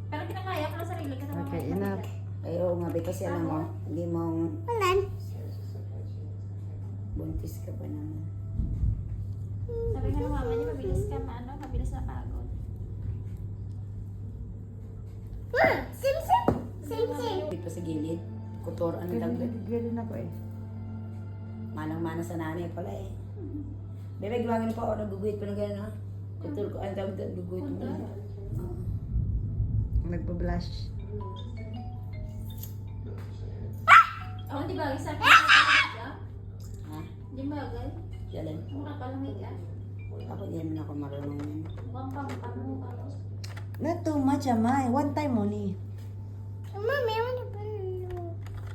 Pero kinakaya ko na sarili ko. Okay, enough. Ay, oo nga, kasi alam mo, hindi mong buntis ka pa naman. Sabi nga ng mama niya, mabilis ka mabilis na pagod. Hindi pa sa gilid. Kutor, ano tawag? Nagigilin ako eh. Manang-mana sa nanay pala eh. Bebe, gawagin pa ako, naguguhit pa ng gano'n ha. Kutor ko, ano tawag doon, naguguhit mo na. Nagpa-blush. Oh, di bagay sa akin. Ha? Di bagay. Yalan. Mura pa lang ka. Ako di naman ako marunong. Mukhang pang-pang. Not too much, amay. One time only. Mami,